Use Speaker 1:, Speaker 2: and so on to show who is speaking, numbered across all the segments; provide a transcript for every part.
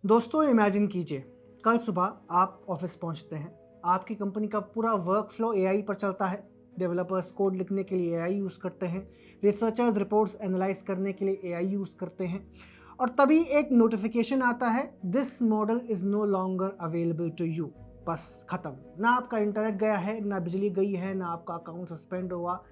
Speaker 1: दोस्तों इमेजिन कीजिए, कल सुबह आप ऑफिस पहुंचते हैं। आपकी कंपनी का पूरा वर्क फ्लो एआई पर चलता है। डेवलपर्स कोड लिखने के लिए एआई यूज़ करते हैं। रिसर्चर्स रिपोर्ट्स एनालाइज करने के लिए एआई यूज़ करते हैं। और तभी एक नोटिफिकेशन आता है, this model is no longer available to you. बस ख़त्म। ना आपका इंटरनेट गया है, ना बिजली गई है, ना आपका अकाउंट सस्पेंड हुआ।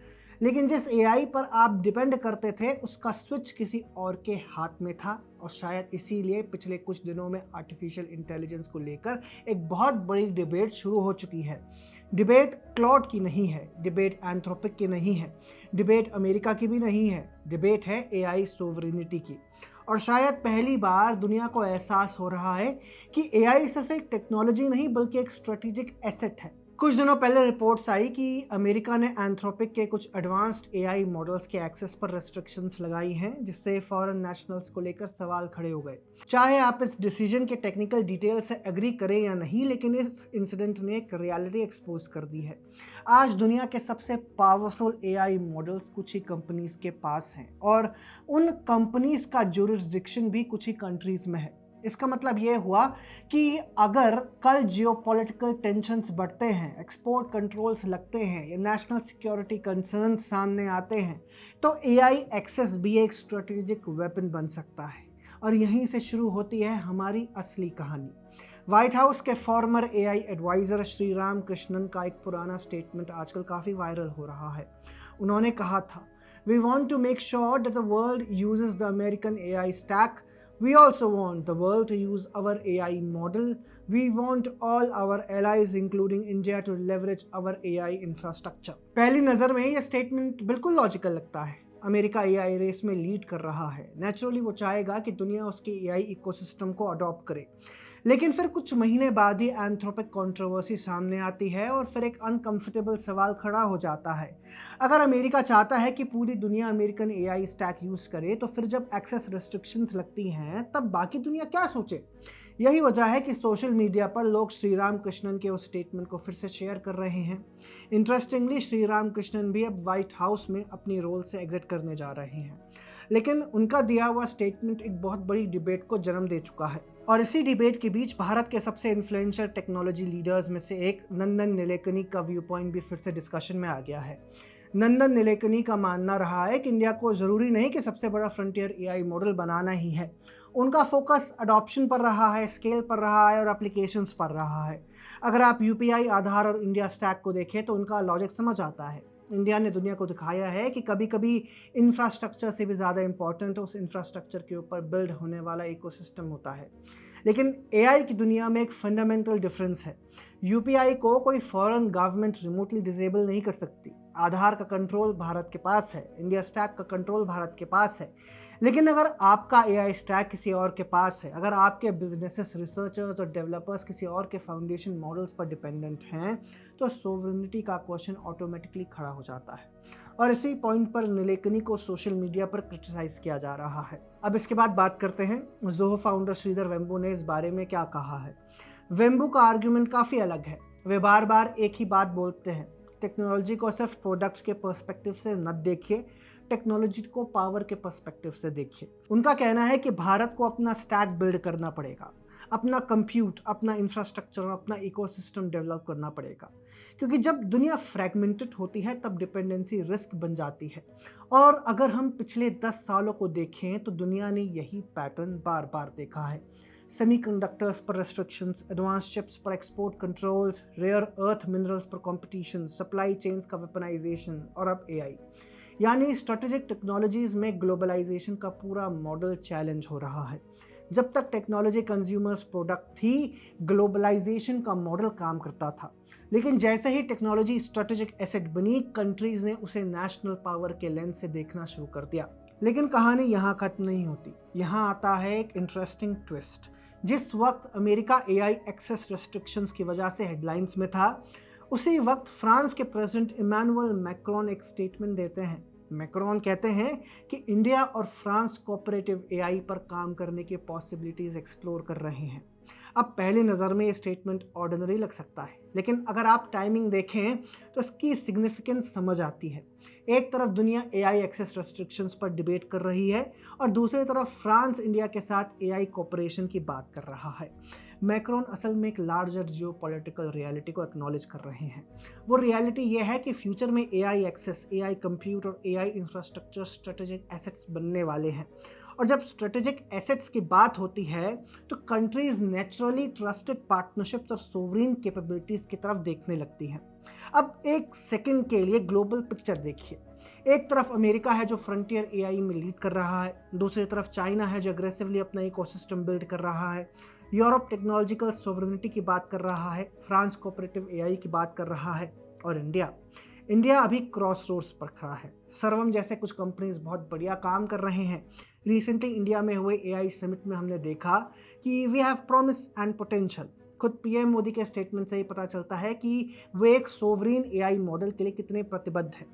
Speaker 1: लेकिन जिस एआई पर आप डिपेंड करते थे उसका स्विच किसी और के हाथ में था। और शायद इसीलिए पिछले कुछ दिनों में आर्टिफिशियल इंटेलिजेंस को लेकर एक बहुत बड़ी डिबेट शुरू हो चुकी है। डिबेट क्लॉड की नहीं है, डिबेट एंथ्रोपिक की नहीं है, डिबेट अमेरिका की भी नहीं है, डिबेट है एआई सोवरेनिटी की। और शायद पहली बार दुनिया को एहसास हो रहा है कि एआई सिर्फ एक टेक्नोलॉजी नहीं बल्कि एक स्ट्रेटेजिक एसेट है। कुछ दिनों पहले रिपोर्ट्स आई कि अमेरिका ने एंथ्रोपिक के कुछ एडवांस्ड एआई मॉडल्स के एक्सेस पर रेस्ट्रिक्शंस लगाई हैं, जिससे फॉरेन नेशनल्स को लेकर सवाल खड़े हो गए। चाहे आप इस डिसीजन के टेक्निकल डिटेल से एग्री करें या नहीं, लेकिन इस इंसिडेंट ने एक रियलिटी एक्सपोज कर दी है। आज दुनिया के सबसे पावरफुल एआई मॉडल्स कुछ ही कंपनीज के पास हैं, और उन कंपनीज का जुरिस्डिक्शन भी कुछ ही कंट्रीज में है। इसका मतलब ये हुआ कि अगर कल जियोपॉलिटिकल टेंशन्स बढ़ते हैं, एक्सपोर्ट कंट्रोल्स लगते हैं या नेशनल सिक्योरिटी कंसर्न्स सामने आते हैं, तो एआई एक्सेस भी एक स्ट्रेटेजिक वेपन बन सकता है। और यहीं से शुरू होती है हमारी असली कहानी। व्हाइट हाउस के former AI adviser Sriram Krishnan का एक पुराना स्टेटमेंट आजकल काफ़ी वायरल हो रहा है। उन्होंने कहा था, we want to make sure that the world uses the American AI stack. We also want the world to use our AI model. We want all our allies, including India, to leverage our AI infrastructure. पहली नज़र में ये statement बिल्कुल logical लगता है। America AI race में lead कर रहा है। नेचुरली वो चाहेगा कि दुनिया उसके एआई इकोसिस्टम को अडॉप्ट करे। लेकिन फिर कुछ महीने बाद ही एंथ्रोपिक कंट्रोवर्सी सामने आती है और फिर एक अनकंफर्टेबल सवाल खड़ा हो जाता है। अगर अमेरिका चाहता है कि पूरी दुनिया अमेरिकन एआई स्टैक यूज़ करे, तो फिर जब एक्सेस रिस्ट्रिक्शंस लगती हैं तब बाकी दुनिया क्या सोचे? यही वजह है कि सोशल मीडिया पर लोग श्रीराम कृष्णन के उस स्टेटमेंट को फिर से शेयर कर रहे हैं। इंटरेस्टिंगली श्रीराम कृष्णन भी अब व्हाइट हाउस में अपनी रोल से एग्जिट करने जा रहे हैं। लेकिन उनका दिया हुआ स्टेटमेंट एक बहुत बड़ी डिबेट को जन्म दे चुका है। और इसी डिबेट के बीच भारत के सबसे इन्फ्लुएंशियल टेक्नोलॉजी लीडर्स में से एक नंदन नीलेकनी का व्यू पॉइंट भी फिर से डिस्कशन में आ गया है। नंदन नीलेकनी का मानना रहा है कि इंडिया को ज़रूरी नहीं कि सबसे बड़ा फ्रंटियर एआई मॉडल बनाना ही है। उनका फोकस अडॉप्शन पर रहा है, स्केल पर रहा है और एप्लीकेशंस पर रहा है। अगर आप यूपीआई, आधार और इंडिया स्टैक को देखें तो उनका लॉजिक समझ आता है। इंडिया ने दुनिया को दिखाया है कि कभी कभी इंफ्रास्ट्रक्चर से भी ज़्यादा इंपॉर्टेंट उस इंफ्रास्ट्रक्चर के ऊपर बिल्ड होने वाला इकोसिस्टम होता है। लेकिन एआई की दुनिया में एक फंडामेंटल डिफरेंस है। यूपीआई को कोई फॉरेन गवर्नमेंट रिमोटली डिसेबल नहीं कर सकती। आधार का कंट्रोल भारत के पास है, इंडिया स्टैक का कंट्रोल भारत के पास है। लेकिन अगर आपका एआई स्टैक किसी और के पास है, अगर आपके बिजनेसेस, रिसर्चर्स और डेवलपर्स किसी और के फाउंडेशन मॉडल्स पर डिपेंडेंट हैं, तो सोवरेनिटी का क्वेश्चन ऑटोमेटिकली खड़ा हो जाता है। और इसी पॉइंट पर नीलेकनी को सोशल मीडिया पर क्रिटिसाइज किया जा रहा है। अब इसके बाद बात करते हैं ज़ोहो फाउंडर श्रीधर वेम्बू ने इस बारे में क्या कहा है। वेम्बू का आर्ग्यूमेंट काफ़ी अलग है। वे बार बार एक ही बात बोलते हैं, टेक्नोलॉजी को सिर्फ प्रोडक्ट्स के पर्सपेक्टिव से मत देखिए, टेक्नोलॉजी को पावर के पर्सपेक्टिव से देखिए। उनका कहना है कि भारत को अपना स्टैक बिल्ड करना पड़ेगा, अपना कंप्यूट, अपना इंफ्रास्ट्रक्चर और अपना इकोसिस्टम डेवलप करना पड़ेगा। क्योंकि जब दुनिया फ्रैगमेंटेड होती है तब डिपेंडेंसी रिस्क बन जाती है। और अगर हम पिछले 10 सालों को देखें तो दुनिया ने यही पैटर्न बार बार देखा है। सेमीकंडक्टर्स पर रेस्ट्रिक्शंस, एडवांस चिप्स पर export controls, rare earth minerals पर कंपटीशन, सप्लाई चेन्स का वेपनाइजेशन और अब एआई। यानी स्ट्रेटेजिक टेक्नोलॉजीज में ग्लोबलाइजेशन का पूरा मॉडल चैलेंज हो रहा है। जब तक टेक्नोलॉजी कंज्यूमर्स प्रोडक्ट थी, ग्लोबलाइजेशन का मॉडल काम करता था। लेकिन जैसे ही टेक्नोलॉजी स्ट्रेटेजिक एसेट बनी, कंट्रीज ने उसे नेशनल पावर के लेंस से देखना शुरू कर दिया। लेकिन कहानी यहाँ खत्म नहीं होती। यहाँ आता है एक इंटरेस्टिंग ट्विस्ट। जिस वक्त अमेरिका एआई एक्सेस रेस्ट्रिक्शंस की वजह से हेडलाइंस में था, उसी वक्त फ्रांस के प्रेसिडेंट इमैनुअल मैक्रोन एक स्टेटमेंट देते हैं। मैक्रोन कहते हैं कि इंडिया और फ्रांस कोऑपरेटिव एआई पर काम करने की पॉसिबिलिटीज एक्सप्लोर कर रहे हैं। अब पहली नज़र में ये स्टेटमेंट ऑर्डिनरी लग सकता है, लेकिन अगर आप टाइमिंग देखें तो इसकी सिग्निफिकेंस समझ आती है। एक तरफ दुनिया एआई एक्सेस रेस्ट्रिक्शंस पर डिबेट कर रही है और दूसरी तरफ फ्रांस इंडिया के साथ एआई कोऑपरेशन की बात कर रहा है। मैक्रोन असल में एक लार्जर जियोपॉलिटिकल रियलिटी को एक्नॉलेज कर रहे हैं। वो रियलिटी ये है कि फ्यूचर में एआई एक्सेस, एआई कंप्यूट और एआई इंफ्रास्ट्रक्चर स्ट्रेटेजिक एसेट्स बनने वाले हैं। और जब स्ट्रेटेजिक एसेट्स की बात होती है तो कंट्रीज नेचुरली ट्रस्टेड पार्टनरशिप्स और सोवरेन कैपेबिलिटीज की तरफ देखने लगती हैं। अब एक सेकंड के लिए ग्लोबल पिक्चर देखिए। एक तरफ अमेरिका है जो फ्रंटियर एआई में लीड कर रहा है, दूसरी तरफ चाइना है जो अग्रेसिवली अपना इकोसिस्टम बिल्ड कर रहा है, यूरोप टेक्नोलॉजिकल सोवरेनिटी की बात कर रहा है, फ्रांस कोऑपरेटिव एआई की बात कर रहा है, और इंडिया अभी क्रॉस रोड्स पर खड़ा है। सर्वम जैसे कुछ कंपनीज बहुत बढ़िया काम कर रहे हैं। रिसेंटली इंडिया में हुए एआई समिट में हमने देखा कि we have promise and potential. खुद पीएम मोदी के स्टेटमेंट से ही पता चलता है कि वे एक सोवरीन एआई मॉडल के लिए कितने प्रतिबद्ध हैं।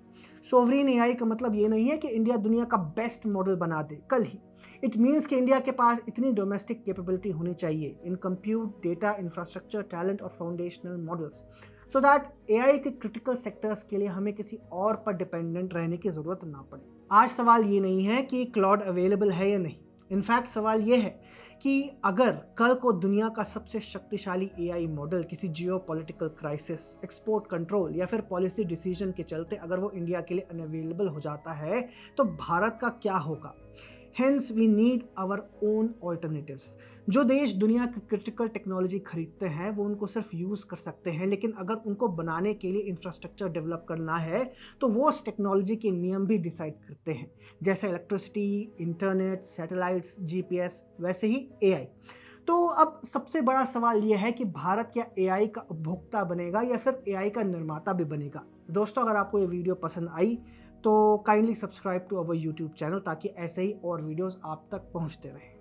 Speaker 1: सोवरीन एआई का मतलब ये नहीं है कि इंडिया दुनिया का बेस्ट मॉडल बना दे कल ही। इट मीन्स कि इंडिया के पास इतनी डोमेस्टिक कैपेबिलिटी होनी चाहिए इन कंप्यूट, डेटा, इंफ्रास्ट्रक्चर, टैलेंट और foundational models, so that AI के क्रिटिकल सेक्टर्स के लिए हमें किसी और पर डिपेंडेंट रहने की ज़रूरत ना पड़े। आज सवाल ये नहीं है कि क्लाउड अवेलेबल है या नहीं। इनफैक्ट सवाल ये है कि अगर कल को दुनिया का सबसे शक्तिशाली एआई मॉडल किसी जियोपॉलिटिकल क्राइसिस, एक्सपोर्ट कंट्रोल या फिर पॉलिसी डिसीजन के चलते अगर वो इंडिया के लिए अनअवेलेबल हो जाता है तो भारत का क्या होगा। Hence we need our own alternatives. जो देश दुनिया की क्रिटिकल टेक्नोलॉजी खरीदते हैं वो उनको सिर्फ यूज़ कर सकते हैं, लेकिन अगर उनको बनाने के लिए इंफ्रास्ट्रक्चर डेवलप करना है तो वो उस टेक्नोलॉजी के नियम भी डिसाइड करते हैं, जैसे इलेक्ट्रिसिटी, इंटरनेट, सैटेलाइट्स, जीपीएस, वैसे ही एआई। तो अब सबसे बड़ा सवाल ये है कि भारत क्या एआई का उपभोक्ता बनेगा या फिर एआई का निर्माता भी बनेगा। दोस्तों, अगर आपको ये वीडियो पसंद आई तो kindly subscribe to our YouTube channel ताकि ऐसे ही और वीडियोस आप तक पहुंचते रहें।